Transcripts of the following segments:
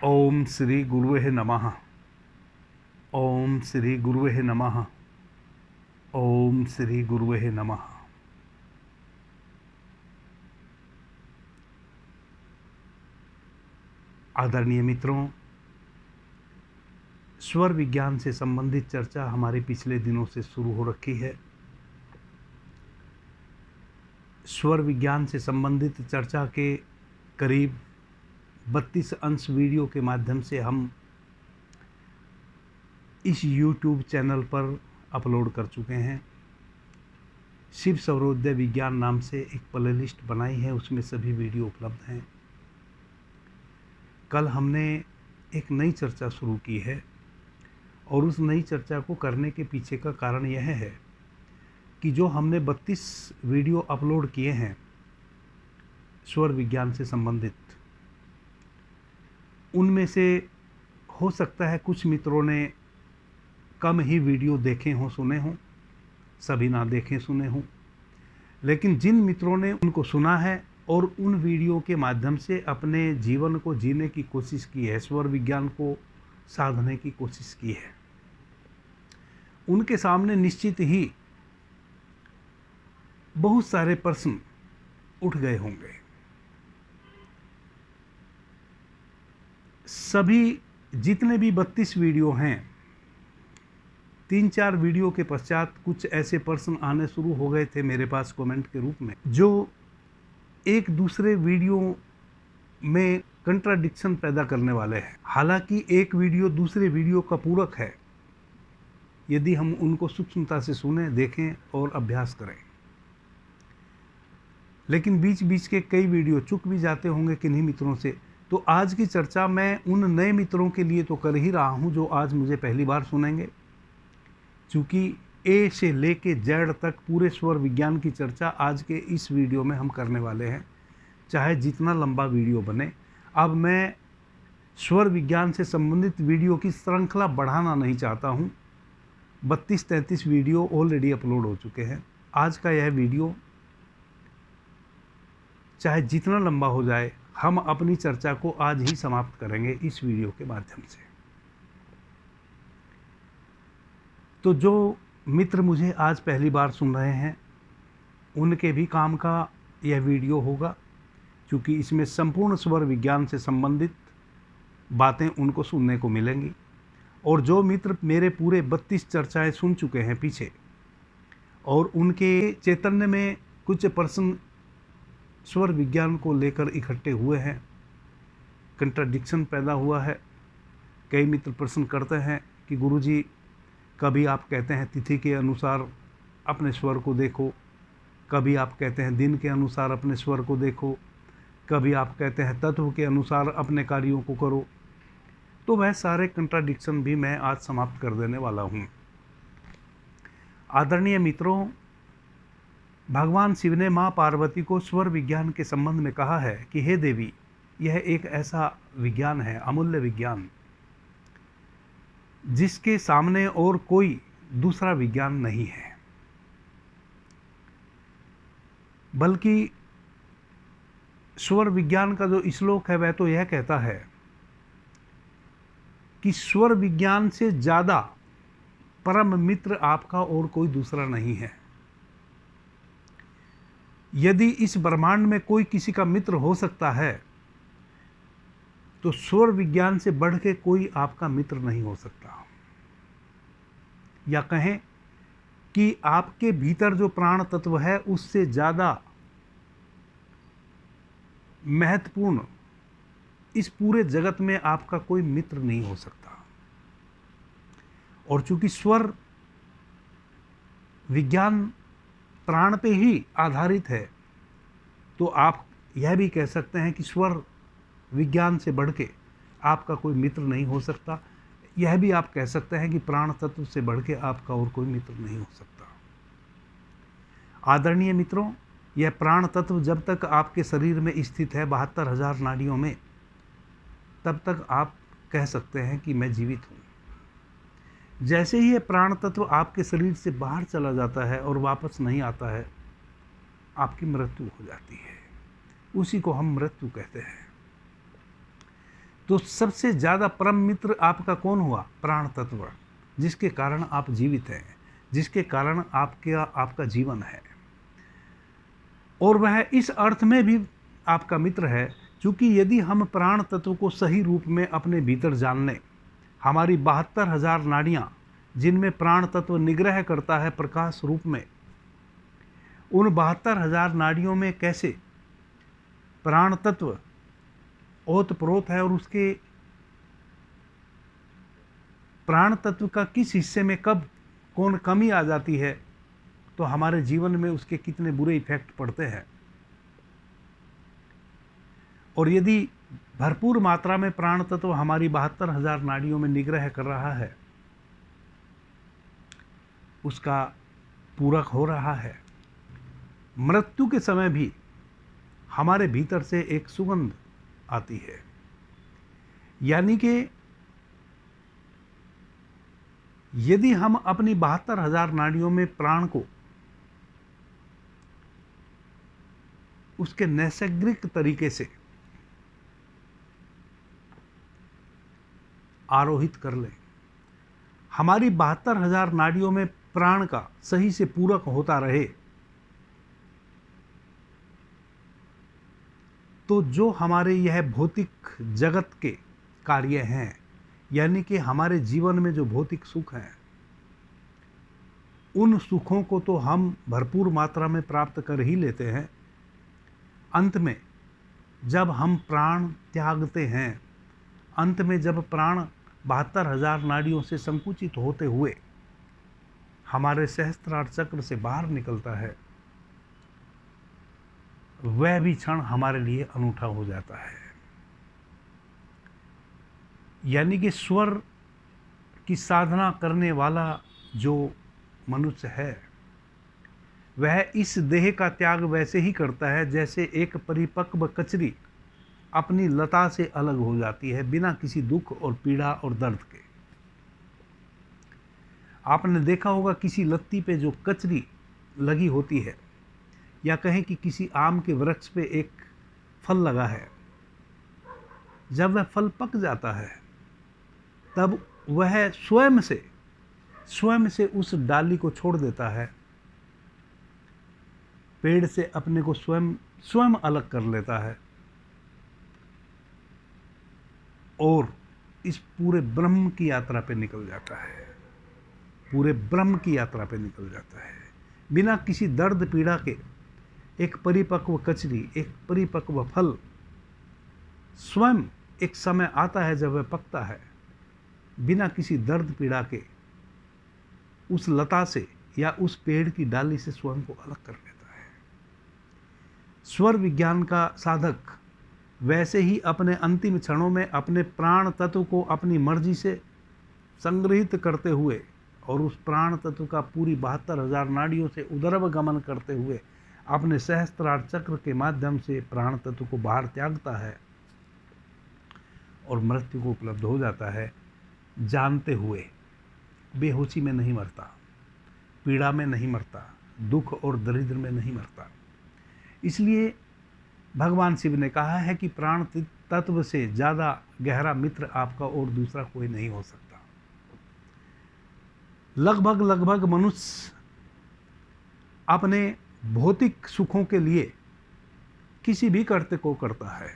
ओम श्री गुरुवे नमः। ओम श्री गुरुवे नमः। ओम श्री गुरुवे नमः। आदरणीय मित्रों, स्वर विज्ञान से संबंधित चर्चा हमारे पिछले दिनों से शुरू हो रखी है। स्वर विज्ञान से संबंधित चर्चा के करीब 32 अंश वीडियो के माध्यम से हम इस YouTube चैनल पर अपलोड कर चुके हैं। शिव सौरोदय विज्ञान नाम से एक प्लेलिस्ट बनाई है, उसमें सभी वीडियो उपलब्ध हैं। कल हमने एक नई चर्चा शुरू की है और उस नई चर्चा को करने के पीछे का कारण यह है कि जो हमने 32 वीडियो अपलोड किए हैं स्वर विज्ञान से संबंधित, उनमें से हो सकता है कुछ मित्रों ने कम ही वीडियो देखे हों, सुने हों, सभी ना देखें सुने हों, लेकिन जिन मित्रों ने उनको सुना है और उन वीडियो के माध्यम से अपने जीवन को जीने की कोशिश की है, स्वर विज्ञान को साधने की कोशिश की है, उनके सामने निश्चित ही बहुत सारे प्रश्न उठ गए होंगे। सभी जितने भी 32 वीडियो हैं, 3-4 वीडियो के पश्चात कुछ ऐसे प्रश्न आने शुरू हो गए थे मेरे पास कमेंट के रूप में, जो एक दूसरे वीडियो में कंट्राडिक्शन पैदा करने वाले हैं। हालांकि एक वीडियो दूसरे वीडियो का पूरक है यदि हम उनको सूक्ष्मता से सुने, देखें और अभ्यास करें, लेकिन बीच बीच के कई वीडियो चूक भी जाते होंगे किन्हीं मित्रों से। तो आज की चर्चा मैं उन नए मित्रों के लिए तो कर ही रहा हूं जो आज मुझे पहली बार सुनेंगे, क्योंकि ए से लेके जेड तक पूरे स्वर विज्ञान की चर्चा आज के इस वीडियो में हम करने वाले हैं, चाहे जितना लंबा वीडियो बने। अब मैं स्वर विज्ञान से संबंधित वीडियो की श्रृंखला बढ़ाना नहीं चाहता हूँ। 32-33 वीडियो ऑलरेडी अपलोड हो चुके हैं। आज का यह वीडियो चाहे जितना लंबा हो जाए, हम अपनी चर्चा को आज ही समाप्त करेंगे इस वीडियो के माध्यम से। तो जो मित्र मुझे आज पहली बार सुन रहे हैं, उनके भी काम का यह वीडियो होगा, क्योंकि इसमें संपूर्ण स्वर विज्ञान से संबंधित बातें उनको सुनने को मिलेंगी। और जो मित्र मेरे पूरे 32 चर्चाएं सुन चुके हैं पीछे और उनके चैतन्य में कुछ प्रश्न स्वर विज्ञान को लेकर इकट्ठे हुए हैं, कंट्राडिक्शन पैदा हुआ है। कई मित्र प्रश्न करते हैं कि गुरुजी, कभी आप कहते हैं तिथि के अनुसार अपने स्वर को देखो, कभी आप कहते हैं दिन के अनुसार अपने स्वर को देखो, कभी आप कहते हैं तत्व के अनुसार अपने कार्यों को करो। तो वह सारे कंट्राडिक्शन भी मैं आज समाप्त कर देने वाला हूँ। आदरणीय मित्रों, भगवान शिव ने माँ पार्वती को स्वर विज्ञान के संबंध में कहा है कि हे देवी, यह एक ऐसा विज्ञान है, अमूल्य विज्ञान, जिसके सामने और कोई दूसरा विज्ञान नहीं है। बल्कि स्वर विज्ञान का जो श्लोक है वह तो यह कहता है कि स्वर विज्ञान से ज़्यादा परम मित्र आपका और कोई दूसरा नहीं है। यदि इस ब्रह्मांड में कोई किसी का मित्र हो सकता है तो स्वर विज्ञान से बढ़ के कोई आपका मित्र नहीं हो सकता। या कहें कि आपके भीतर जो प्राण तत्व है उससे ज़्यादा महत्वपूर्ण इस पूरे जगत में आपका कोई मित्र नहीं हो सकता। और चूंकि स्वर विज्ञान प्राण पे ही आधारित है, तो आप यह भी कह सकते हैं कि स्वर विज्ञान से बढ़ के आपका कोई मित्र नहीं हो सकता। यह भी आप कह सकते हैं कि प्राण तत्व से बढ़ के आपका और कोई मित्र नहीं हो सकता। आदरणीय मित्रों, यह प्राण तत्व जब तक आपके शरीर में स्थित है 72,000 नाड़ियों में, तब तक आप कह सकते हैं कि मैं जीवित हूँ। जैसे ही यह प्राण तत्व आपके शरीर से बाहर चला जाता है और वापस नहीं आता है, आपकी मृत्यु हो जाती है। उसी को हम मृत्यु कहते हैं। तो सबसे ज़्यादा परम मित्र आपका कौन हुआ? प्राण तत्व, जिसके कारण आप जीवित हैं, जिसके कारण आपका जीवन है। और वह इस अर्थ में भी आपका मित्र है, क्योंकि यदि हम प्राण तत्व को सही रूप में अपने भीतर जान लें, हमारी 72,000 नाड़ियाँ जिनमें प्राण तत्व निग्रह करता है प्रकाश रूप में, उन 72,000 नाड़ियों में कैसे प्राण तत्व ओतप्रोत है और उसके प्राण तत्व का किस हिस्से में कब कौन कमी आ जाती है, तो हमारे जीवन में उसके कितने बुरे इफेक्ट पड़ते हैं। और यदि भरपूर मात्रा में प्राण तत्व हमारी 72,000 नाड़ियों में निग्रह कर रहा है, उसका पूरक हो रहा है, मृत्यु के समय भी हमारे भीतर से एक सुगंध आती है। यानी कि यदि हम अपनी 72,000 नाड़ियों में प्राण को उसके नैसर्गिक तरीके से आरोहित कर लें, हमारी 72,000 नाड़ियों में प्राण का सही से पूरक होता रहे, तो जो हमारे यह भौतिक जगत के कार्य हैं, यानी कि हमारे जीवन में जो भौतिक सुख हैं, उन सुखों को तो हम भरपूर मात्रा में प्राप्त कर ही लेते हैं। अंत में जब हम प्राण त्यागते हैं, अंत में जब प्राण 72,000 नाड़ियों से संकुचित होते हुए हमारे सहस्त्रार चक्र से बाहर निकलता है, वह भी क्षण हमारे लिए अनूठा हो जाता है। यानी कि स्वर की साधना करने वाला जो मनुष्य है, वह इस देह का त्याग वैसे ही करता है जैसे एक परिपक्व कचरी अपनी लता से अलग हो जाती है, बिना किसी दुख और पीड़ा और दर्द के। आपने देखा होगा किसी लत्ती पे जो कचरी लगी होती है, या कहें कि किसी आम के वृक्ष पे एक फल लगा है, जब वह फल पक जाता है, तब वह स्वयं से उस डाली को छोड़ देता है, पेड़ से अपने को स्वयं अलग कर लेता है और इस पूरे ब्रह्म की यात्रा पे निकल जाता है, पूरे ब्रह्म की यात्रा पे निकल जाता है, बिना किसी दर्द पीड़ा के। एक परिपक्व कचरी, एक परिपक्व फल स्वयं एक समय आता है जब वह पकता है, बिना किसी दर्द पीड़ा के उस लता से या उस पेड़ की डाली से स्वयं को अलग कर लेता है। स्वर विज्ञान का साधक वैसे ही अपने अंतिम क्षणों में अपने प्राण तत्व को अपनी मर्जी से संग्रहित करते हुए और उस प्राण तत्व का पूरी 72,000 नाड़ियों से उदरव गमन करते हुए अपने सहस्त्रार चक्र के माध्यम से प्राण तत्व को बाहर त्यागता है और मृत्यु को उपलब्ध हो जाता है, जानते हुए। बेहोशी में नहीं मरता, पीड़ा में नहीं मरता, दुख और दरिद्र में नहीं मरता। इसलिए भगवान शिव ने कहा है कि प्राण तत्व से ज़्यादा गहरा मित्र आपका और दूसरा कोई नहीं हो सकता। लगभग मनुष्य अपने भौतिक सुखों के लिए किसी भी कर्तव्य को करता है।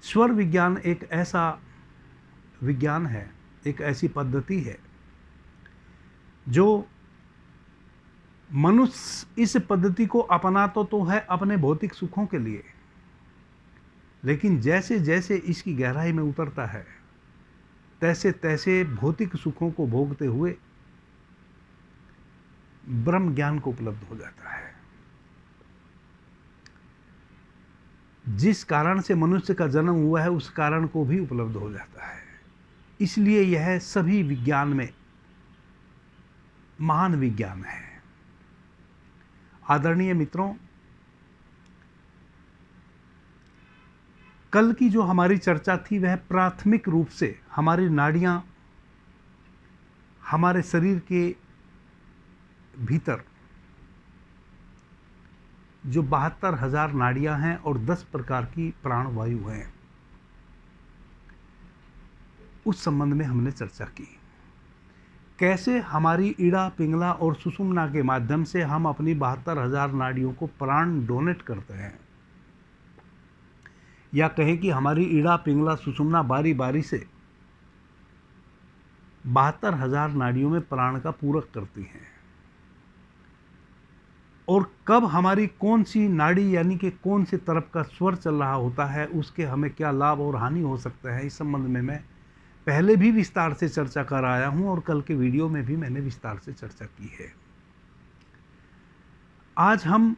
स्वर विज्ञान एक ऐसा विज्ञान है, एक ऐसी पद्धति है जो मनुष्य इस पद्धति को अपनाता तो है अपने भौतिक सुखों के लिए, लेकिन जैसे जैसे इसकी गहराई में उतरता है, तैसे तैसे भौतिक सुखों को भोगते हुए ब्रह्म ज्ञान को उपलब्ध हो जाता है। जिस कारण से मनुष्य का जन्म हुआ है, उस कारण को भी उपलब्ध हो जाता है। इसलिए यह सभी विज्ञान में महान विज्ञान है। आदरणीय मित्रों, कल की जो हमारी चर्चा थी वह प्राथमिक रूप से हमारी नाड़ियां हमारे शरीर के भीतर जो 72,000 नाड़ियां हैं और 10 प्रकार की प्राणवायु हैं, उस संबंध में हमने चर्चा की। कैसे हमारी ईड़ा, पिंगला और सुषुम्ना के माध्यम से हम अपनी 72,000 नाड़ियों को प्राण डोनेट करते हैं, या कहें कि हमारी ईड़ा, पिंगला, सुषुम्ना बारी बारी से 72,000 नाड़ियों में प्राण का पूरक करती हैं। और कब हमारी कौन सी नाड़ी यानी कि कौन सी तरफ का स्वर चल रहा होता है, उसके हमें क्या लाभ और हानि हो सकते हैं, इस संबंध में मैं पहले भी विस्तार से चर्चा कर आया हूं और कल के वीडियो में भी मैंने विस्तार से चर्चा की है। आज हम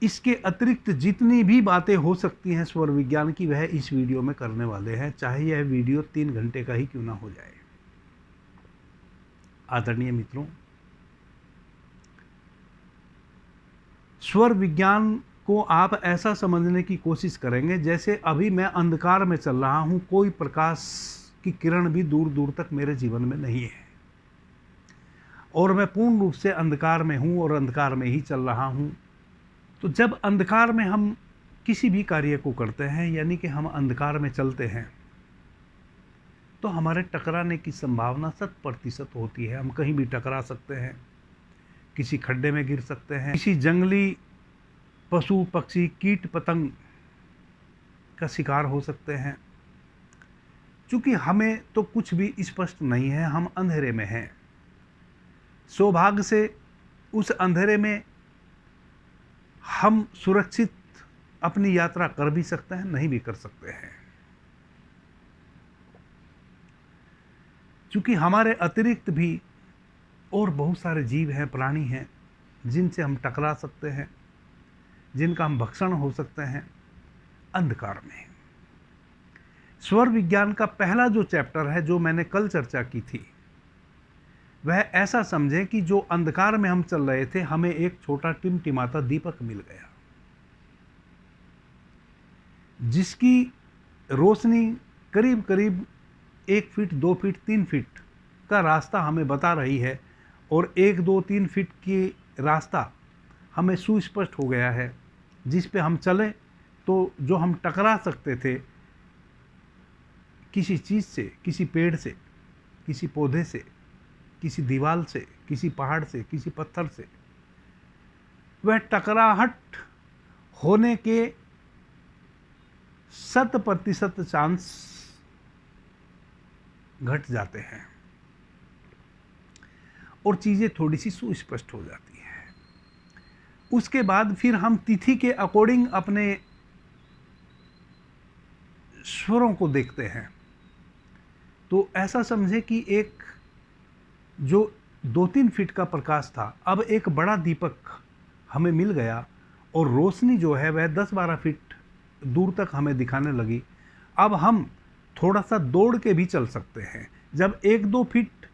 इसके अतिरिक्त जितनी भी बातें हो सकती हैं स्वर विज्ञान की, वह इस वीडियो में करने वाले हैं, चाहे यह वीडियो 3 घंटे का ही क्यों ना हो जाए। आदरणीय मित्रों, स्वर विज्ञान को आप ऐसा समझने की कोशिश करेंगे जैसे अभी मैं अंधकार में चल रहा हूं, कोई प्रकाश की किरण भी दूर दूर तक मेरे जीवन में नहीं है और मैं पूर्ण रूप से अंधकार में हूं और अंधकार में ही चल रहा हूं। तो जब अंधकार में हम किसी भी कार्य को करते हैं, यानी कि हम अंधकार में चलते हैं, तो हमारे टकराने की संभावना 100% होती है। हम कहीं भी टकरा सकते हैं, किसी खड्डे में गिर सकते हैं, किसी जंगली पशु, पक्षी, कीट पतंग का शिकार हो सकते हैं। चूंकि हमें तो कुछ भी स्पष्ट नहीं है, हम अंधेरे में हैं। सौभाग्य से उस अंधेरे में हम सुरक्षित अपनी यात्रा कर भी सकते हैं, नहीं भी कर सकते हैं। चूंकि हमारे अतिरिक्त भी और बहुत सारे जीव हैं, प्राणी हैं, जिनसे हम टकरा सकते हैं, जिनका हम भक्षण हो सकते हैं अंधकार में। स्वर विज्ञान का पहला जो चैप्टर है, जो मैंने कल चर्चा की थी, वह ऐसा समझें कि जो अंधकार में हम चल रहे थे, हमें एक छोटा टिमटिमाता दीपक मिल गया, जिसकी रोशनी करीब करीब 1 फीट, 2 फीट, 3 फीट का रास्ता हमें बता रही है और 1, 2, 3 फीट की रास्ता हमें सुस्पष्ट हो गया है, जिस पे हम चले तो जो हम टकरा सकते थे किसी चीज़ से, किसी पेड़ से, किसी पौधे से, किसी दीवार से, किसी पहाड़ से, किसी पत्थर से, वह टकराहट होने के 100% चांस घट जाते हैं और चीज़ें थोड़ी सी सुस्पष्ट हो जाती हैं। उसके बाद फिर हम तिथि के अकॉर्डिंग अपने स्वरों को देखते हैं। तो ऐसा समझे कि एक जो 2-3 फीट का प्रकाश था, अब एक बड़ा दीपक हमें मिल गया और रोशनी जो है वह 10-12 फीट दूर तक हमें दिखाने लगी। अब हम थोड़ा सा दौड़ के भी चल सकते हैं। जब 1-2 फीट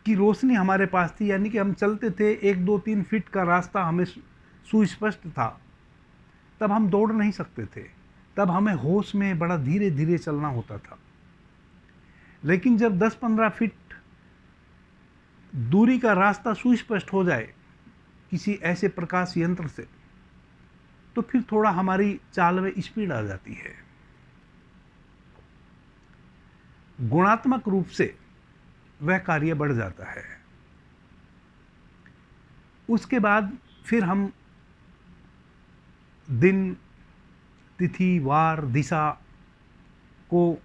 की रोशनी हमारे पास थी, यानी कि हम चलते थे, 1-2-3 फीट का रास्ता हमें सुस्पष्ट था, तब हम दौड़ नहीं सकते थे, तब हमें होश में बड़ा धीरे धीरे चलना होता था। लेकिन जब 10-15 फीट दूरी का रास्ता सुस्पष्ट हो जाए किसी ऐसे प्रकाश यंत्र से, तो फिर थोड़ा हमारी चाल में स्पीड आ जाती है। गुणात्मक रूप से वह कार्य बढ़ जाता है। उसके बाद फिर हम दिन, तिथि, वार, दिशा को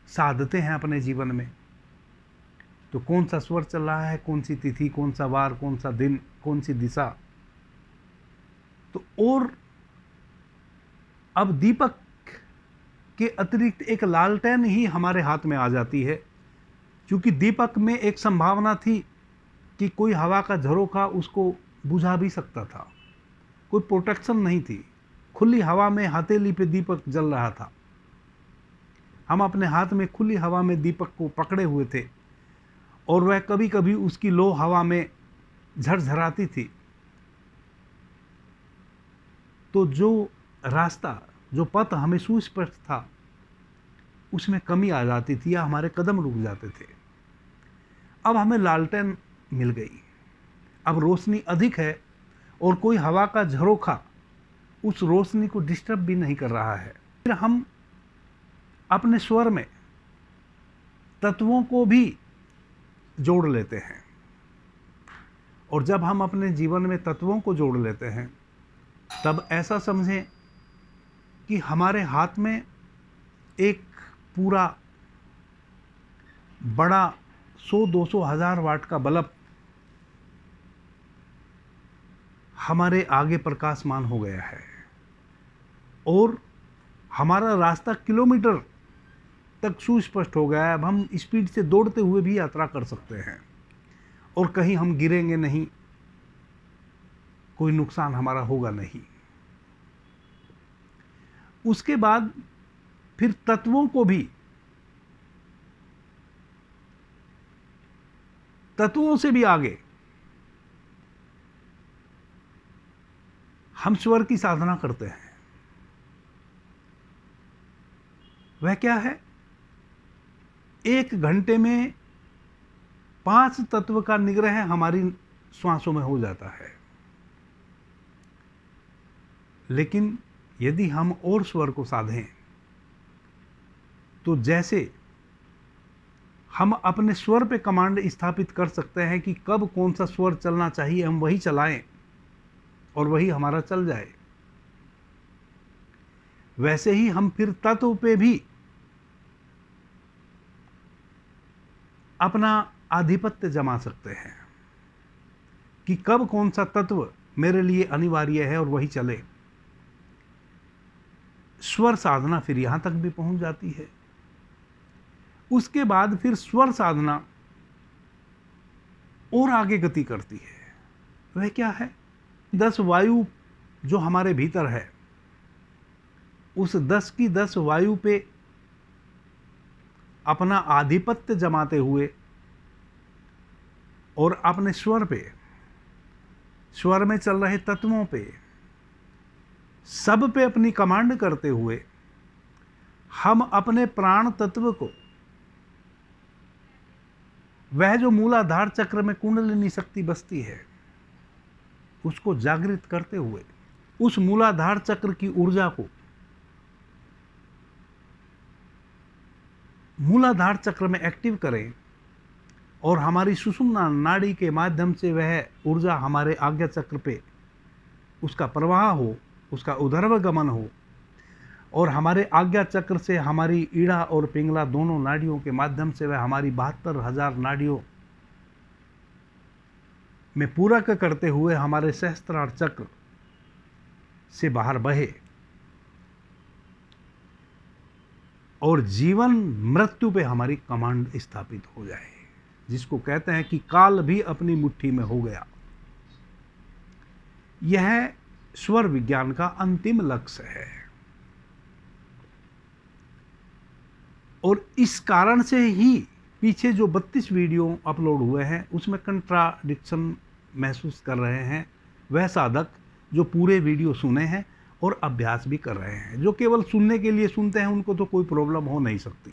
साधते हैं अपने जीवन में। तो कौन सा स्वर चल रहा है, कौन सी तिथि, कौन सा वार, कौन सा दिन, कौन सी दिशा। तो और अब दीपक के अतिरिक्त एक लालटेन ही हमारे हाथ में आ जाती है, क्योंकि दीपक में एक संभावना थी कि कोई हवा का झरोखा उसको बुझा भी सकता था, कोई प्रोटेक्शन नहीं थी। खुली हवा में हथेली पे दीपक जल रहा था, हम अपने हाथ में खुली हवा में दीपक को पकड़े हुए थे और वह कभी कभी उसकी लो हवा में झरझराती थी। तो जो रास्ता, जो पथ हमें सुस्पष्ट था, उसमें कमी आ जाती थी या हमारे कदम रुक जाते थे। अब हमें लालटेन मिल गई, अब रोशनी अधिक है और कोई हवा का झरोखा उस रोशनी को डिस्टर्ब भी नहीं कर रहा है। फिर हम अपने स्वर में तत्वों को भी जोड़ लेते हैं। और जब हम अपने जीवन में तत्वों को जोड़ लेते हैं तब ऐसा समझें कि हमारे हाथ में एक पूरा बड़ा 100-200 हज़ार वाट का बल्ब हमारे आगे प्रकाशमान हो गया है और हमारा रास्ता किलोमीटर तक सुस्पष्ट हो गया है। अब हम स्पीड से दौड़ते हुए भी यात्रा कर सकते हैं और कहीं हम गिरेंगे नहीं, कोई नुकसान हमारा होगा नहीं। उसके बाद फिर तत्वों को भी, तत्वों से भी आगे हम स्वर की साधना करते हैं। वह क्या है? 1 घंटे में 5 तत्व का निग्रह हमारी श्वासों में हो जाता है। लेकिन यदि हम और स्वर को साधें तो जैसे हम अपने स्वर पे कमांड स्थापित कर सकते हैं कि कब कौन सा स्वर चलना चाहिए, हम वही चलाएं और वही हमारा चल जाए, वैसे ही हम फिर तत्व पे भी अपना आधिपत्य जमा सकते हैं कि कब कौन सा तत्व मेरे लिए अनिवार्य है और वही चले। स्वर साधना फिर यहां तक भी पहुंच जाती है। उसके बाद फिर स्वर साधना और आगे गति करती है। वह क्या है? 10 वायु जो हमारे भीतर है, उस 10 की 10 वायु पे अपना आधिपत्य जमाते हुए और अपने स्वर पे, स्वर में चल रहे तत्वों पे, सब पे अपनी कमांड करते हुए हम अपने प्राण तत्व को, वह जो मूलाधार चक्र में कुंडलिनी शक्ति बसती है, उसको जागृत करते हुए उस मूलाधार चक्र की ऊर्जा को मूलाधार चक्र में एक्टिव करें और हमारी सुषुम्ना नाड़ी के माध्यम से वह ऊर्जा हमारे आज्ञा चक्र पे उसका प्रवाह हो, उसका उधर्व गमन हो और हमारे आज्ञा चक्र से हमारी ईड़ा और पिंगला दोनों नाड़ियों के माध्यम से वह हमारी 72,000 नाड़ियों में पूरक करते हुए हमारे सहस्त्रार चक्र से बाहर बहे और जीवन मृत्यु पे हमारी कमांड स्थापित हो जाए, जिसको कहते हैं कि काल भी अपनी मुट्ठी में हो गया। यह स्वर विज्ञान का अंतिम लक्ष्य है और इस कारण से ही पीछे जो 32 वीडियो अपलोड हुए हैं उसमें कंट्राडिक्शन महसूस कर रहे हैं वह साधक जो पूरे वीडियो सुने हैं और अभ्यास भी कर रहे हैं। जो केवल सुनने के लिए सुनते हैं उनको तो कोई प्रॉब्लम हो नहीं सकती,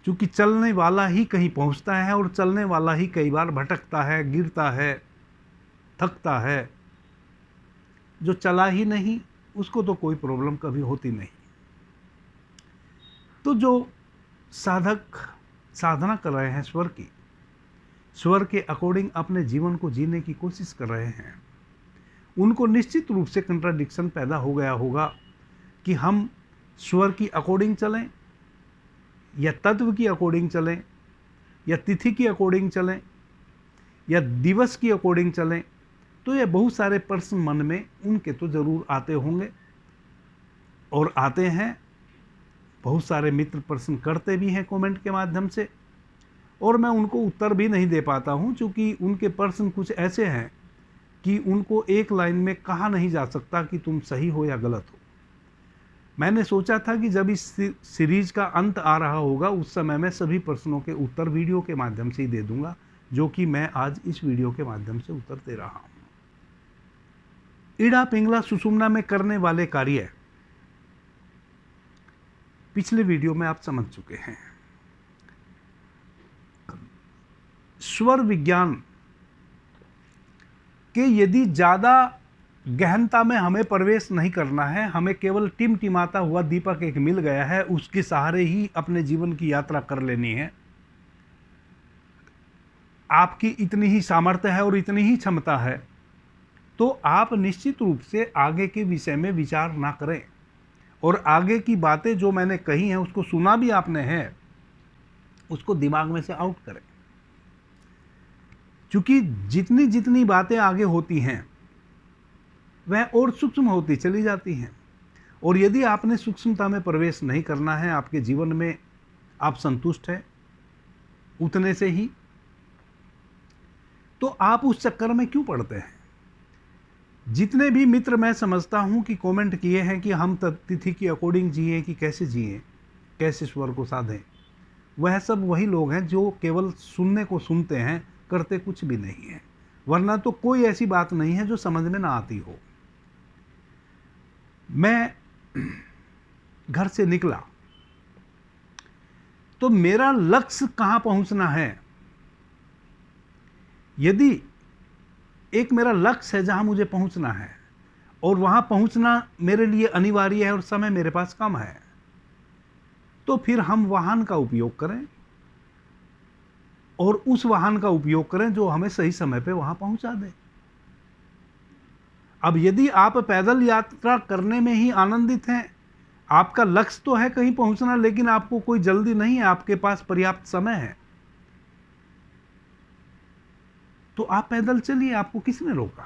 क्योंकि चलने वाला ही कहीं पहुंचता है और चलने वाला ही कई बार भटकता है, गिरता है, थकता है। जो चला ही नहीं उसको तो कोई प्रॉब्लम कभी होती नहीं। तो जो साधक साधना कर रहे हैं स्वर की, स्वर के अकॉर्डिंग अपने जीवन को जीने की कोशिश कर रहे हैं, उनको निश्चित रूप से कंट्राडिक्शन पैदा हो गया होगा कि हम स्वर की अकॉर्डिंग चलें या तत्व की अकॉर्डिंग चलें या तिथि की अकॉर्डिंग चलें या दिवस की अकॉर्डिंग चलें। तो ये बहुत सारे प्रश्न मन में उनके तो ज़रूर आते होंगे और आते हैं। बहुत सारे मित्र प्रश्न करते भी हैं कमेंट के माध्यम से और मैं उनको उत्तर भी नहीं दे पाता हूं, क्योंकि उनके प्रश्न कुछ ऐसे हैं कि उनको एक लाइन में कहा नहीं जा सकता कि तुम सही हो या गलत हो। मैंने सोचा था कि जब इस सीरीज का अंत आ रहा होगा उस समय मैं सभी प्रश्नों के उत्तर वीडियो के माध्यम से ही दे दूंगा, जो कि मैं आज इस वीडियो के माध्यम से उत्तर दे रहा हूं। ईड़ा पिंगला सुषुम्ना में करने वाले कार्य पिछले वीडियो में आप समझ चुके हैं। स्वर विज्ञान के यदि ज़्यादा गहनता में हमें प्रवेश नहीं करना है, हमें केवल टिमटिमाता हुआ दीपक एक मिल गया है, उसके सहारे ही अपने जीवन की यात्रा कर लेनी है। आपकी इतनी ही सामर्थ्य है और इतनी ही क्षमता है, तो आप निश्चित रूप से आगे के विषय में विचार ना करें, और आगे की बातें जो मैंने कही हैं, उसको सुना भी आपने है, उसको दिमाग में से आउट करें। क्योंकि जितनी जितनी बातें आगे होती हैं वह और सूक्ष्म होती चली जाती हैं, और यदि आपने सूक्ष्मता में प्रवेश नहीं करना है, आपके जीवन में आप संतुष्ट हैं उतने से ही, तो आप उस चक्कर में क्यों पड़ते हैं? जितने भी मित्र मैं समझता हूं कि कमेंट किए हैं कि हम तिथि की अकॉर्डिंग जिए, कि कैसे जिए, कैसे स्वर को साधें, वह सब वही लोग हैं जो केवल सुनने को सुनते हैं, करते कुछ भी नहीं है। वरना तो कोई ऐसी बात नहीं है जो समझ में ना आती हो। मैं घर से निकला तो मेरा लक्ष्य कहां पहुंचना है। यदि एक मेरा लक्ष्य है जहां मुझे पहुंचना है और वहां पहुंचना मेरे लिए अनिवार्य है और समय मेरे पास कम है, तो फिर हम वाहन का उपयोग करें और उस वाहन का उपयोग करें जो हमें सही समय पे वहां पहुंचा दे। अब यदि आप पैदल यात्रा करने में ही आनंदित हैं, आपका लक्ष्य तो है कहीं पहुंचना, लेकिन आपको कोई जल्दी नहीं है, आपके पास पर्याप्त समय है, तो आप पैदल चलिए, आपको किसने रोका।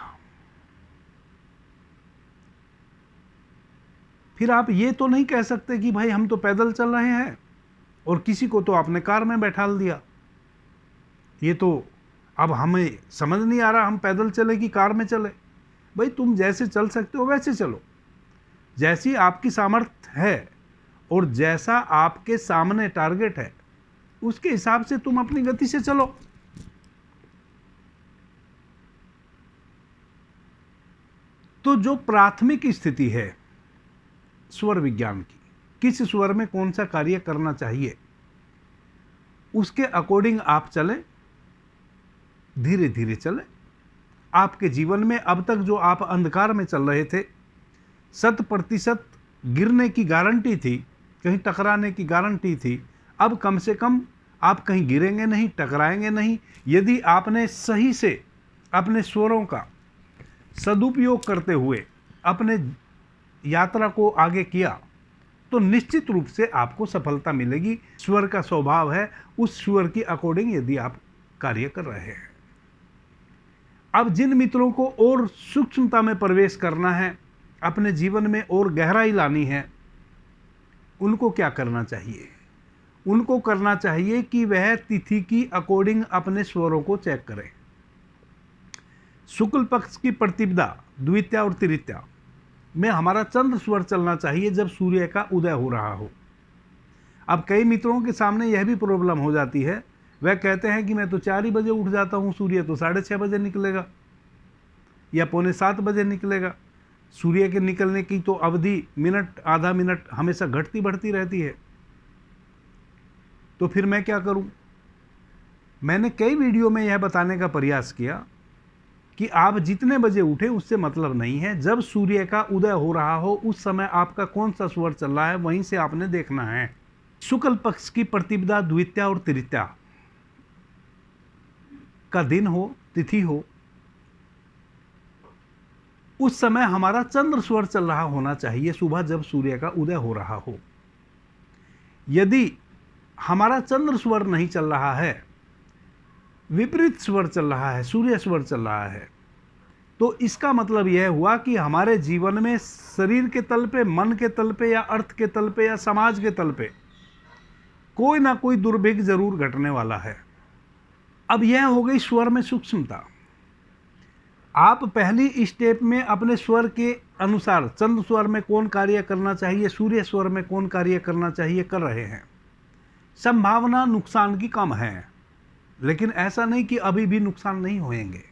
फिर आप ये तो नहीं कह सकते कि भाई हम तो पैदल चल रहे हैं और किसी को तो आपने कार में बैठाल दिया। ये तो अब हमें समझ नहीं आ रहा हम पैदल चले कि कार में चले। भाई तुम जैसे चल सकते हो वैसे चलो, जैसी आपकी सामर्थ्य है और जैसा आपके सामने टारगेट है उसके हिसाब से तुम अपनी गति से चलो। तो जो प्राथमिक स्थिति है स्वर विज्ञान की, किस स्वर में कौन सा कार्य करना चाहिए, उसके अकॉर्डिंग आप चले, धीरे धीरे चले। आपके जीवन में अब तक जो आप अंधकार में चल रहे थे, 100% गिरने की गारंटी थी, कहीं टकराने की गारंटी थी, अब कम से कम आप कहीं गिरेंगे नहीं, टकराएंगे नहीं। यदि आपने सही से अपने स्वरों का सदुपयोग करते हुए अपने यात्रा को आगे किया, तो निश्चित रूप से आपको सफलता मिलेगी। स्वर का स्वभाव है, उस स्वर की अकॉर्डिंग यदि आप कार्य कर रहे हैं। अब जिन मित्रों को और सूक्ष्मता में प्रवेश करना है, अपने जीवन में और गहराई लानी है, उनको क्या करना चाहिए? उनको करना चाहिए कि वह तिथि की अकॉर्डिंग अपने स्वरों को चेक करें। शुक्ल पक्ष की प्रतिपदा, द्वितीया और तृतीया में हमारा चंद्र स्वर चलना चाहिए जब सूर्य का उदय हो रहा हो। अब कई मित्रों के सामने यह भी प्रॉब्लम हो जाती है, वह कहते हैं कि मैं तो 4 ही बजे उठ जाता हूँ, सूर्य तो 6:30 बजे निकलेगा या 6:45 बजे निकलेगा। सूर्य के निकलने की तो अवधि मिनट, आधा मिनट हमेशा घटती बढ़ती रहती है, तो फिर मैं क्या करूं? मैंने कई वीडियो में यह बताने का प्रयास किया कि आप जितने बजे उठे उससे मतलब नहीं है, जब सूर्य का उदय हो रहा हो उस समय आपका कौन सा स्वर चल रहा है वहीं से आपने देखना है। शुक्ल पक्ष की प्रतिपदा, द्वितीया और तृतीया का दिन हो, तिथि हो, उस समय हमारा चंद्र स्वर चल रहा होना चाहिए, सुबह जब सूर्य का उदय हो रहा हो। यदि हमारा चंद्र स्वर नहीं चल रहा है, विपरीत स्वर चल रहा है, सूर्य स्वर चल रहा है, तो इसका मतलब यह हुआ कि हमारे जीवन में शरीर के तल पे, मन के तल पे या अर्थ के तल पे या समाज के तल पे कोई ना कोई दुर्भिक्ष जरूर घटने वाला है। अब यह हो गई स्वर में सूक्ष्मता। आप पहली स्टेप में अपने स्वर के अनुसार चंद्र स्वर में कौन कार्य करना चाहिए, सूर्य स्वर में कौन कार्य करना चाहिए कर रहे हैं। संभावना नुकसान की कम है, लेकिन ऐसा नहीं कि अभी भी नुकसान नहीं होंगे।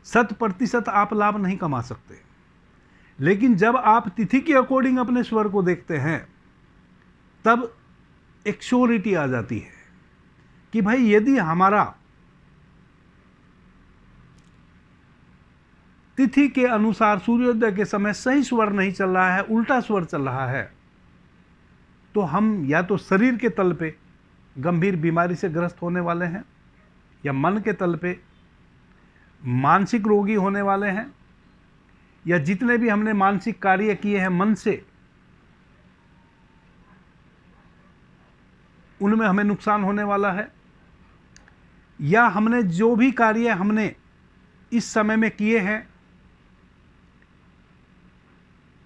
100% आप लाभ नहीं कमा सकते, लेकिन जब आप तिथि के अकॉर्डिंग अपने स्वर को देखते हैं तब एक श्योरिटी आ जाती है कि भाई यदि हमारा तिथि के अनुसार सूर्योदय के समय सही स्वर नहीं चल रहा है, उल्टा स्वर चल रहा है, तो हम या तो शरीर के तल पे गंभीर बीमारी से ग्रस्त होने वाले हैं, या मन के तल पे मानसिक रोगी होने वाले हैं, या जितने भी हमने मानसिक कार्य किए हैं मन से, उनमें हमें नुकसान होने वाला है, या हमने जो भी कार्य हमने इस समय में किए हैं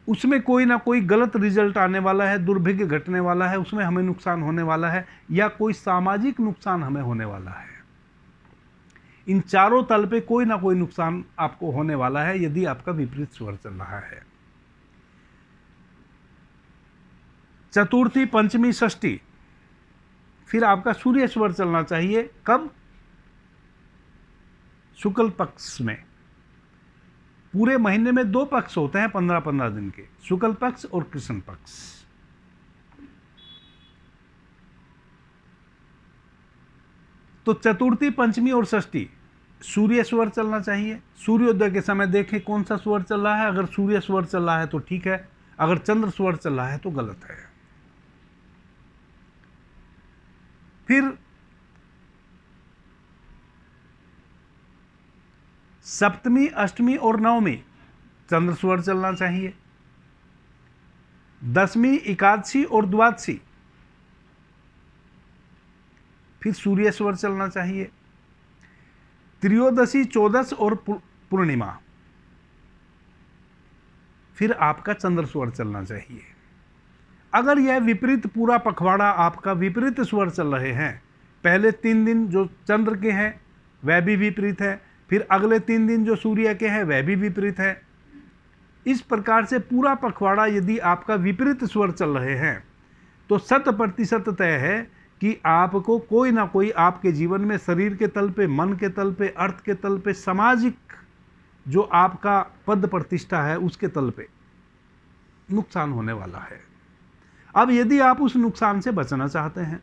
उसमें कोई ना कोई गलत रिजल्ट आने वाला है, दुर्भाग्य घटने वाला है, उसमें हमें नुकसान होने वाला है, या कोई सामाजिक नुकसान हमें होने वाला है। इन चारों तल पे कोई ना कोई नुकसान आपको होने वाला है यदि आपका विपरीत स्वर चल रहा है। चतुर्थी, पंचमी, षष्ठी, फिर आपका सूर्य स्वर चलना चाहिए। कब? शुक्ल पक्ष में। पूरे महीने में 2 पक्ष होते हैं 15-15 दिन के, शुक्ल पक्ष और कृष्ण पक्ष। तो चतुर्थी, पंचमी और षष्ठी सूर्य स्वर चलना चाहिए। सूर्योदय के समय देखें कौन सा स्वर चल रहा है। अगर सूर्य स्वर चल रहा है तो ठीक है, अगर चंद्र स्वर चल रहा है तो गलत है। फिर सप्तमी, अष्टमी और नवमी चंद्र स्वर चलना चाहिए। दशमी, एकादशी और द्वादशी फिर सूर्य स्वर चलना चाहिए। त्रयोदशी, चौदस और पूर्णिमा फिर आपका चंद्र स्वर चलना चाहिए। अगर यह विपरीत पूरा पखवाड़ा आपका विपरीत स्वर चल रहे हैं, पहले 3 दिन जो चंद्र के हैं वह भी विपरीत है, फिर अगले 3 दिन जो सूर्य के हैं वह भी विपरीत है, इस प्रकार से पूरा पखवाड़ा यदि आपका विपरीत स्वर चल रहे हैं तो 100% तय है कि आपको कोई ना कोई आपके जीवन में शरीर के तल पे, मन के तल पे, अर्थ के तल पे, सामाजिक जो आपका पद प्रतिष्ठा है उसके तल पे नुकसान होने वाला है। अब यदि आप उस नुकसान से बचना चाहते हैं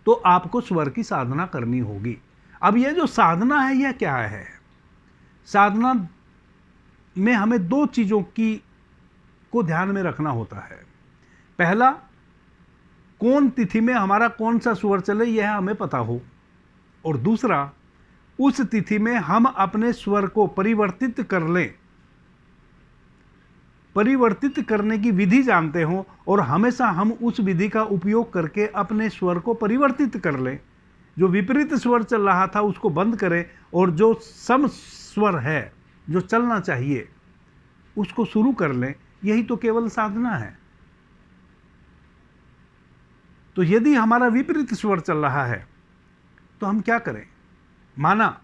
तो आपको स्वर की साधना करनी होगी। अब यह जो साधना है यह क्या है? साधना में हमें 2 चीज़ों को ध्यान में रखना होता है। पहला, कौन तिथि में हमारा कौन सा स्वर चले यह हमें पता हो, और दूसरा, उस तिथि में हम अपने स्वर को परिवर्तित कर लें, परिवर्तित करने की विधि जानते हों और हमेशा हम उस विधि का उपयोग करके अपने स्वर को परिवर्तित कर लें। जो विपरीत स्वर चल रहा था उसको बंद करें और जो सम स्वर है जो चलना चाहिए उसको शुरू कर लें। यही तो केवल साधना है। तो यदि हमारा विपरीत स्वर चल रहा है तो हम क्या करें? माना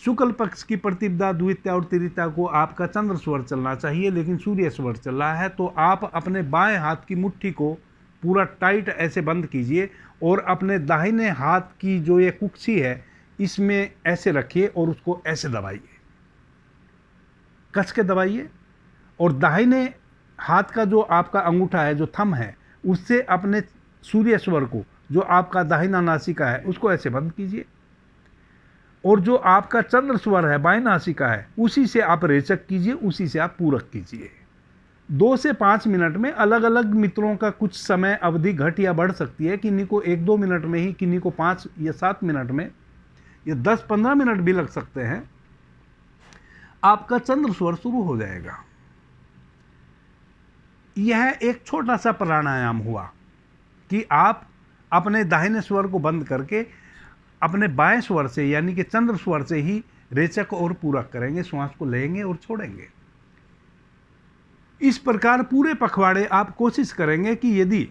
शुक्ल पक्ष की प्रतिपदा, द्वितीया और तृतीया को आपका चंद्र स्वर चलना चाहिए लेकिन सूर्य स्वर चल रहा है, तो आप अपने बाएं हाथ की मुट्ठी को पूरा टाइट ऐसे बंद कीजिए और अपने दाहिने हाथ की जो ये कुक्सी है इसमें ऐसे रखिए और उसको ऐसे दबाइए, कस के दबाइए, और दाहिने हाथ का जो आपका अंगूठा है, जो थंब है, उससे अपने सूर्य स्वर को, जो आपका दाहिना नासिका है, उसको ऐसे बंद कीजिए, और जो आपका चंद्र स्वर है, बाएं नासिका है, उसी से आप रेचक कीजिए, उसी से आप पूरक कीजिए। 2 से 5 मिनट में अलग अलग मित्रों का कुछ समय अवधि घट या बढ़ सकती है। किन्हीं को 1-2 मिनट में ही, किन्हीं को 5 या 7 मिनट में, या 10-15 मिनट भी लग सकते हैं। आपका चंद्र स्वर शुरू हो जाएगा। यह एक छोटा सा प्राणायाम हुआ कि आप अपने दाहिने स्वर को बंद करके अपने बाएं स्वर से यानी कि चंद्र स्वर से ही रेचक और पूरक करेंगे, श्वास को लेंगे और छोड़ेंगे। इस प्रकार पूरे पखवाड़े आप कोशिश करेंगे कि यदि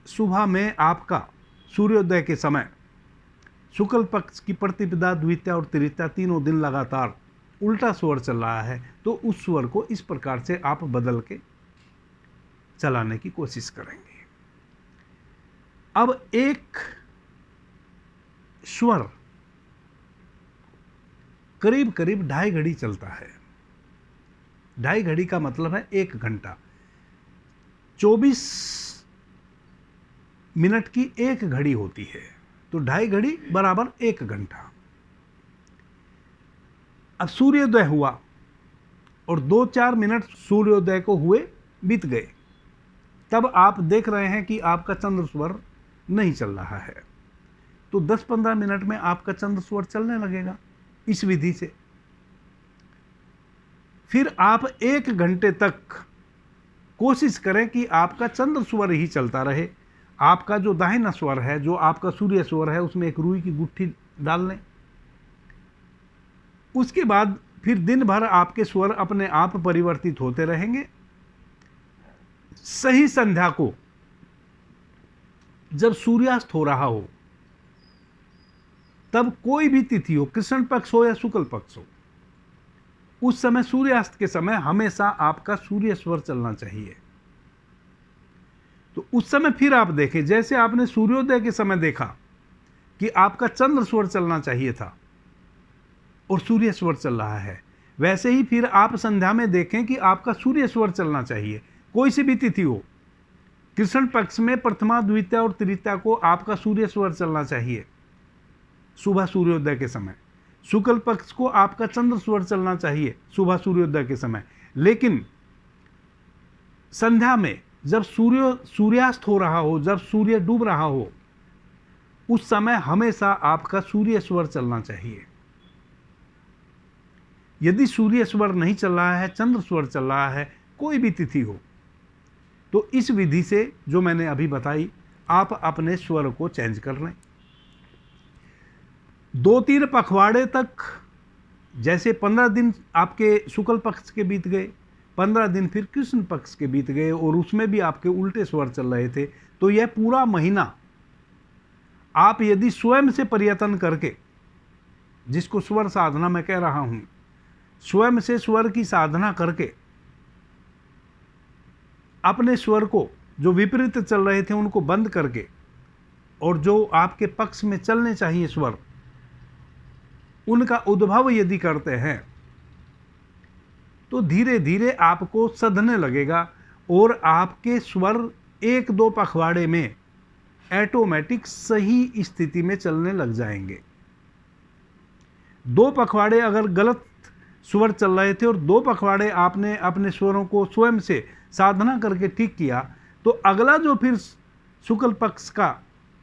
सुबह में आपका सूर्योदय के समय शुक्ल पक्ष की प्रतिपदा, द्वितीया और तृतीया तीनों दिन लगातार उल्टा स्वर चल रहा है तो उस स्वर को इस प्रकार से आप बदल के चलाने की कोशिश करेंगे। अब एक स्वर करीब करीब 2.5 घड़ी चलता है। 2.5 घड़ी का मतलब है 1 घंटा। 24 मिनट की 1 घड़ी होती है, तो 2.5 घड़ी बराबर 1 घंटा। अब सूर्योदय हुआ और 2-4 मिनट सूर्योदय को हुए बीत गए, तब आप देख रहे हैं कि आपका चंद्र स्वर नहीं चल रहा है, तो 10-15 मिनट में आपका चंद्र स्वर चलने लगेगा इस विधि से। फिर आप 1 घंटे तक कोशिश करें कि आपका चंद्र स्वर ही चलता रहे। आपका जो दाहिना स्वर है, जो आपका सूर्य स्वर है, उसमें एक रुई की गुट्ठी डाल लें। उसके बाद फिर दिन भर आपके स्वर अपने आप परिवर्तित होते रहेंगे। सही संध्या को जब सूर्यास्त हो रहा हो, तब कोई भी तिथि हो, कृष्ण पक्ष हो या शुक्ल पक्ष हो, उस समय सूर्यास्त के समय हमेशा आपका सूर्य स्वर चलना चाहिए। तो उस समय फिर आप देखें, जैसे आपने सूर्योदय के समय देखा कि आपका चंद्र स्वर चलना चाहिए था और सूर्य स्वर चल रहा है, वैसे ही फिर आप संध्या में देखें कि आपका सूर्य स्वर चलना चाहिए। कोई सी भी तिथि हो, कृष्ण पक्ष में प्रथमा, द्वितीया और तृतीया को आपका सूर्य स्वर चलना चाहिए सुबह सूर्योदय के समय। शुक्ल पक्ष को आपका चंद्र स्वर चलना चाहिए सुबह सूर्योदय के समय। लेकिन संध्या में जब सूर्यास्त हो रहा हो, जब सूर्य डूब रहा हो, उस समय हमेशा आपका सूर्य स्वर चलना चाहिए। यदि सूर्य स्वर नहीं चल रहा है, चंद्र स्वर चल रहा है, कोई भी तिथि हो, तो इस विधि से जो मैंने अभी बताई, आप अपने स्वर को चेंज कर लें। 2-3 पखवाड़े तक, जैसे 15 दिन आपके शुक्ल पक्ष के बीत गए, 15 दिन फिर कृष्ण पक्ष के बीत गए और उसमें भी आपके उल्टे स्वर चल रहे थे, तो यह पूरा महीना आप यदि स्वयं से प्रयत्न करके, जिसको स्वर साधना मैं कह रहा हूं, स्वयं से स्वर की साधना करके अपने स्वर को जो विपरीत चल रहे थे उनको बंद करके, और जो आपके पक्ष में चलने चाहिए स्वर, उनका उद्भव यदि करते हैं, तो धीरे धीरे आपको सधने लगेगा और आपके स्वर 1-2 पखवाड़े में ऑटोमेटिक सही स्थिति में चलने लग जाएंगे। 2 पखवाड़े अगर गलत स्वर चल रहे थे और 2 पखवाड़े आपने अपने स्वरों को स्वयं से साधना करके ठीक किया, तो अगला जो फिर शुक्ल पक्ष का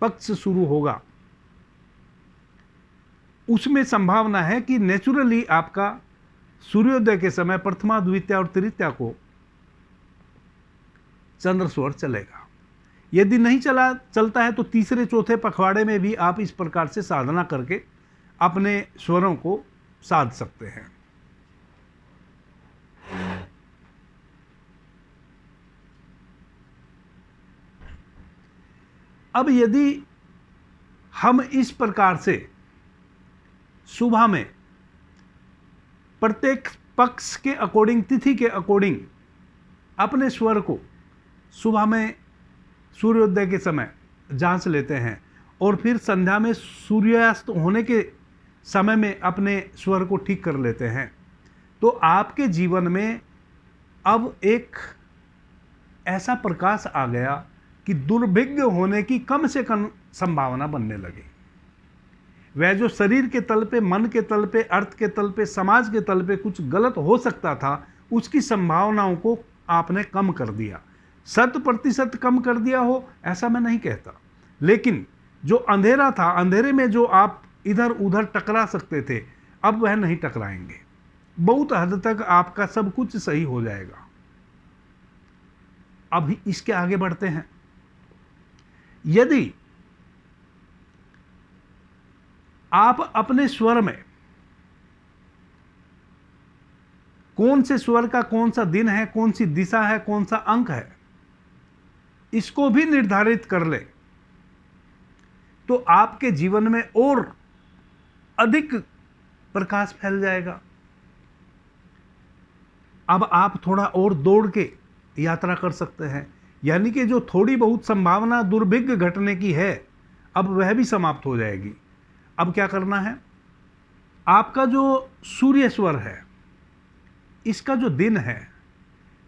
पक्ष शुरू होगा, उसमें संभावना है कि नेचुरली आपका सूर्योदय के समय प्रथमा, द्वितीया और तृतीया को चंद्र स्वर चलेगा। यदि नहीं चलता है तो 3-4 पखवाड़े में भी आप इस प्रकार से साधना करके अपने स्वरों को साध सकते हैं। अब यदि हम इस प्रकार से सुबह में प्रत्येक पक्ष के अकॉर्डिंग, तिथि के अकॉर्डिंग अपने स्वर को सुबह में सूर्योदय के समय जांच लेते हैं और फिर संध्या में सूर्यास्त होने के समय में अपने स्वर को ठीक कर लेते हैं, तो आपके जीवन में अब एक ऐसा प्रकाश आ गया कि दुर्भिक्ष होने की कम से कम संभावना बनने लगी। वह जो शरीर के तल पे, मन के तल पे, अर्थ के तल पे, समाज के तल पे कुछ गलत हो सकता था, उसकी संभावनाओं को आपने कम कर दिया। 100% कम कर दिया हो ऐसा मैं नहीं कहता, लेकिन जो अंधेरा था, अंधेरे में जो आप इधर उधर टकरा सकते थे, अब वह नहीं टकराएंगे। बहुत हद तक आपका सब कुछ सही हो जाएगा। अब इसके आगे बढ़ते हैं। यदि आप अपने स्वर में कौन से स्वर का कौन सा दिन है, कौन सी दिशा है, कौन सा अंक है, इसको भी निर्धारित कर ले, तो आपके जीवन में और अधिक प्रकाश फैल जाएगा। अब आप थोड़ा और दौड़ के यात्रा कर सकते हैं, यानी कि जो थोड़ी बहुत संभावना दुर्भिक्ष घटने की है, अब वह भी समाप्त हो जाएगी। अब क्या करना है, आपका जो सूर्य स्वर है, इसका जो दिन है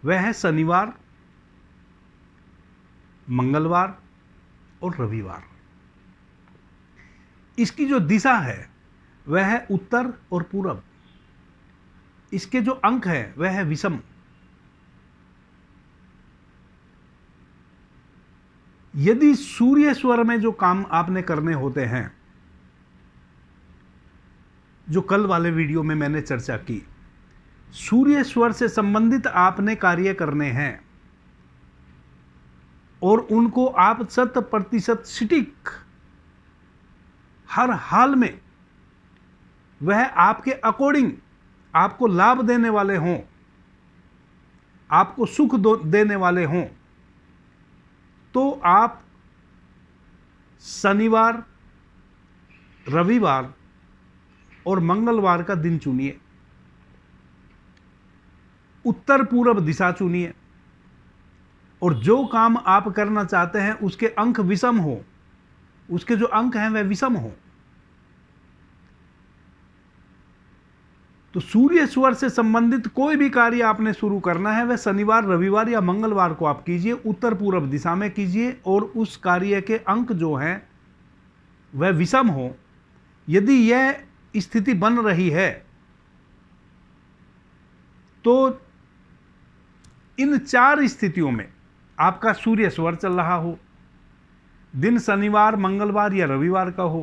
वह है शनिवार, मंगलवार और रविवार। इसकी जो दिशा है वह है उत्तर और पूरब। इसके जो अंक है वह है विषम। यदि सूर्य स्वर में जो काम आपने करने होते हैं, जो कल वाले वीडियो में मैंने चर्चा की, सूर्य स्वर से संबंधित आपने कार्य करने हैं और उनको आप 100% सटीक हर हाल में वह आपके अकॉर्डिंग आपको लाभ देने वाले हों, आपको सुख देने वाले हों, तो आप शनिवार, रविवार और मंगलवार का दिन चुनिए, उत्तर पूर्व दिशा चुनिए, और जो काम आप करना चाहते हैं उसके अंक विषम हो, उसके जो अंक हैं वह विषम हो। तो सूर्य स्वर से संबंधित कोई भी कार्य आपने शुरू करना है वह शनिवार, रविवार या मंगलवार को आप कीजिए, उत्तर पूर्व दिशा में कीजिए, और उस कार्य के अंक जो हैं वह विषम हो। यदि यह स्थिति बन रही है तो इन 4 स्थितियों में आपका सूर्य स्वर चल रहा हो, दिन शनिवार, मंगलवार या रविवार का हो,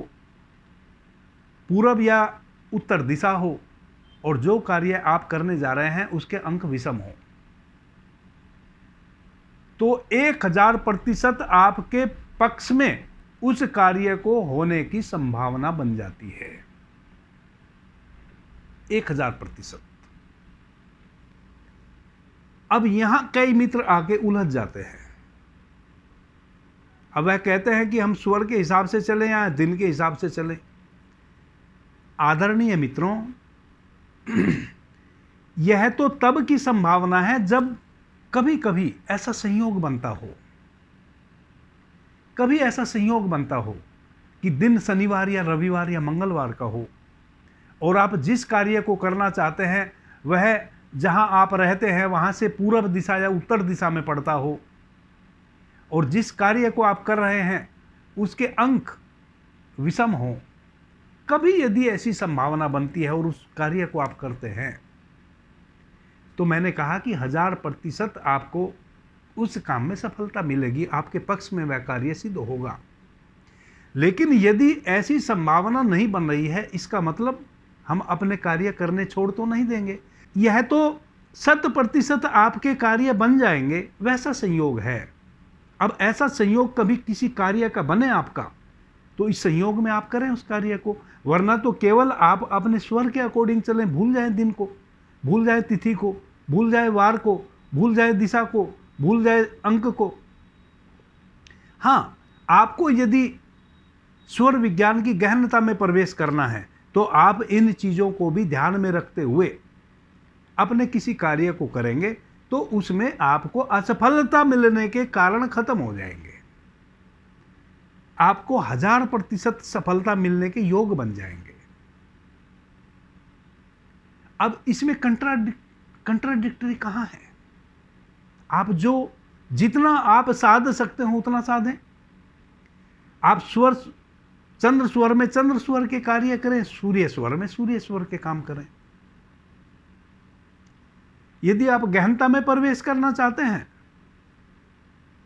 पूरब या उत्तर दिशा हो, और जो कार्य आप करने जा रहे हैं उसके अंक विषम हो, तो 1000% आपके पक्ष में उस कार्य को होने की संभावना बन जाती है। 1000%। अब यहां कई मित्र आके उलझ जाते हैं। अब वह कहते हैं कि हम स्वर के हिसाब से चलें या दिन के हिसाब से चलें। आदरणीय मित्रों, यह तो तब की संभावना है जब कभी कभी ऐसा संयोग बनता हो, कभी ऐसा संयोग बनता हो कि दिन शनिवार या रविवार या मंगलवार का हो, और आप जिस कार्य को करना चाहते हैं वह जहां आप रहते हैं वहां से पूर्व दिशा या उत्तर दिशा में पड़ता हो, और जिस कार्य को आप कर रहे हैं उसके अंक विषम हो। कभी यदि ऐसी संभावना बनती है और उस कार्य को आप करते हैं, तो मैंने कहा कि 1000% आपको उस काम में सफलता मिलेगी, आपके पक्ष में वह कार्य सिद्ध होगा। लेकिन यदि ऐसी संभावना नहीं बन रही है, इसका मतलब हम अपने कार्य करने छोड़ तो नहीं देंगे। यह तो 100% आपके कार्य बन जाएंगे, वैसा संयोग है। अब ऐसा संयोग कभी किसी कार्य का बने आपका, तो इस संयोग में आप करें उस कार्य को, वरना तो केवल आप अपने स्वर के अकॉर्डिंग चलें। भूल जाएं दिन को, भूल जाए तिथि को, भूल जाए वार को, भूल जाए दिशा को, भूल जाए अंक को। हां, आपको यदि स्वर विज्ञान की गहनता में प्रवेश करना है तो आप इन चीजों को भी ध्यान में रखते हुए अपने किसी कार्य को करेंगे तो उसमें आपको असफलता मिलने के कारण खत्म हो जाएंगे, आपको 1000% सफलता मिलने के योग बन जाएंगे। अब इसमें कंट्राडिक्टरी कहां है? आप जो जितना आप साध सकते हो उतना साधें। आप स्वर, चंद्र स्वर में चंद्र स्वर के कार्य करें, सूर्य स्वर में सूर्य स्वर के काम करें। यदि आप गहनता में प्रवेश करना चाहते हैं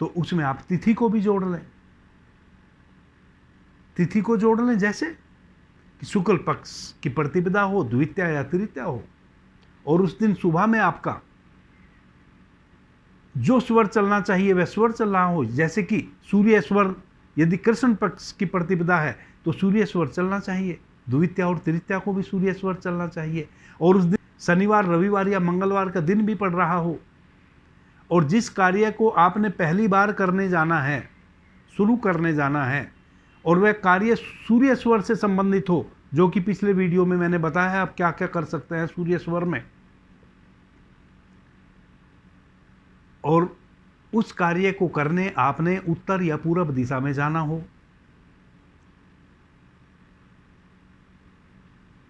तो उसमें आप तिथि को भी जोड़ लें। तिथि को जोड़ लें, जैसे कि शुक्ल पक्ष की प्रतिपदा हो, द्वितीया या तृतीया हो, और उस दिन सुबह में आपका जो स्वर चलना चाहिए वह स्वर चल रहा हो, जैसे कि सूर्य स्वर यदि कृष्ण पक्ष की प्रतिपदा है तो सूर्य स्वर चलना चाहिए, द्वितीया और तृतीया को भी सूर्य स्वर चलना चाहिए, और उस दिन शनिवार, रविवार या मंगलवार का दिन भी पड़ रहा हो, और जिस कार्य को आपने पहली बार करने जाना है, शुरू करने जाना है, और वह कार्य सूर्य स्वर से संबंधित हो, जो कि पिछले वीडियो में मैंने बताया है आप क्या क्या कर सकते हैं सूर्य स्वर में, और उस कार्य को करने आपने उत्तर या पूर्व दिशा में जाना हो,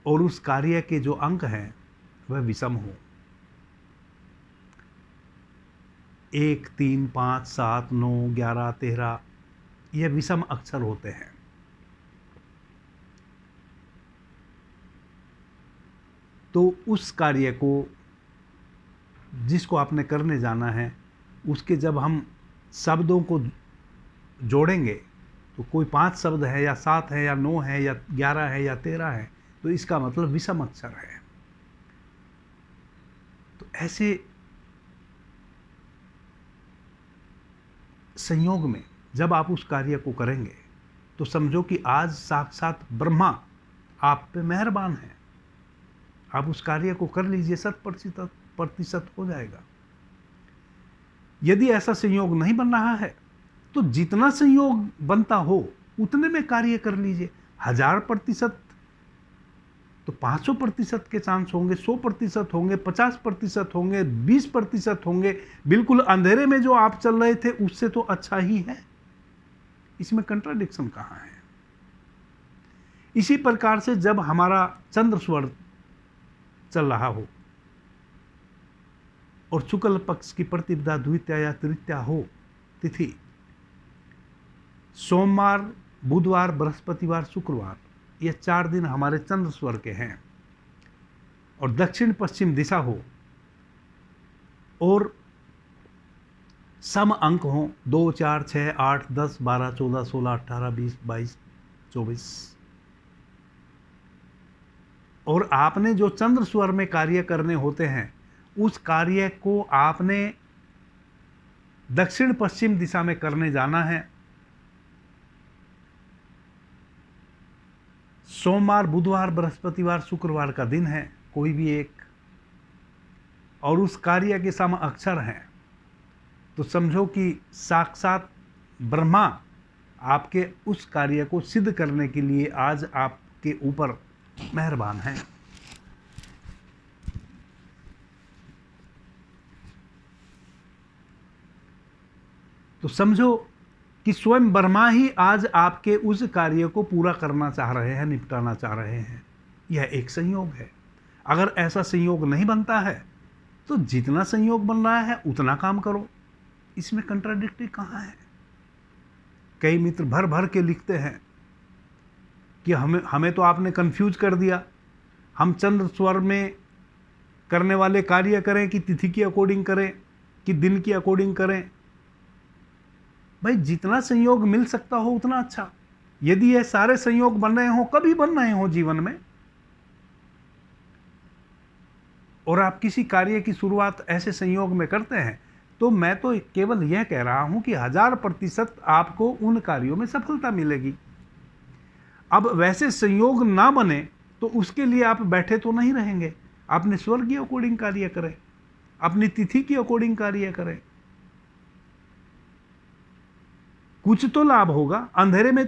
और उस कार्य के जो अंक हैं वह विषम हो। 1, 3, 5, 7, 9, 11, 13 यह विषम अक्षर होते हैं। तो उस कार्य को जिसको आपने करने जाना है उसके जब हम शब्दों को जोड़ेंगे तो कोई 5 शब्द है या 7 है या 9 है या 11 है या 13 है, तो इसका मतलब विषम अक्षर है। तो ऐसे संयोग में जब आप उस कार्य को करेंगे तो समझो कि आज साक्षात ब्रह्मा आप पे मेहरबान है। आप उस कार्य को कर लीजिए, 100% हो जाएगा। यदि ऐसा संयोग नहीं बन रहा है तो जितना संयोग बनता हो उतने में कार्य कर लीजिए। 1000% तो 500% के चांस होंगे, 100% होंगे, 50% होंगे, 20% होंगे। बिल्कुल अंधेरे में जो आप चल रहे थे उससे तो अच्छा ही है। इसमें कंट्राडिक्शन कहाँ है? इसी प्रकार से जब हमारा चंद्र स्वर चल रहा हो और शुक्ल पक्ष की प्रतिपदा, द्वितीया या तृतीया हो तिथि, सोमवार, बुधवार, बृहस्पतिवार, शुक्रवार, ये 4 दिन हमारे चंद्र स्वर के हैं और दक्षिण पश्चिम दिशा हो और सम अंक हो 2, 4, 6, 8, 10, 12, 14, 16, 18, 20, 22, 24 और आपने जो चंद्र स्वर में कार्य करने होते हैं उस कार्य को आपने दक्षिण पश्चिम दिशा में करने जाना है। सोमवार, बुधवार, बृहस्पतिवार, शुक्रवार का दिन है, कोई भी एक, और उस कार्य के सम अक्षर हैं, तो समझो कि साक्षात ब्रह्मा आपके उस कार्य को सिद्ध करने के लिए आज आपके ऊपर मेहरबान है। तो समझो कि स्वयं ब्रह्मा ही आज आपके उस कार्य को पूरा करना चाह रहे हैं, निपटाना चाह रहे हैं। यह एक संयोग है। अगर ऐसा संयोग नहीं बनता है तो जितना संयोग बन रहा है उतना काम करो। इसमें कंट्राडिक्टरी कहाँ है? कई मित्र भर भर के लिखते हैं कि हमें तो आपने कंफ्यूज कर दिया। हम चंद्र स्वर में करने वाले कार्य करें कि तिथि की अकॉर्डिंग करें कि दिन की अकॉर्डिंग करें? भाई जितना संयोग मिल सकता हो उतना अच्छा। यदि ये सारे संयोग बन रहे हो, कभी बन रहे हो जीवन में, और आप किसी कार्य की शुरुआत ऐसे संयोग में करते हैं, तो मैं तो केवल यह कह रहा हूं कि 1000% आपको उन कार्यों में सफलता मिलेगी। अब वैसे संयोग ना बने तो उसके लिए आप बैठे तो नहीं रहेंगे। अपने स्वर की अकॉर्डिंग कार्य करें, अपनी तिथि की अकॉर्डिंग कार्य करें, कुछ तो लाभ होगा। अंधेरे में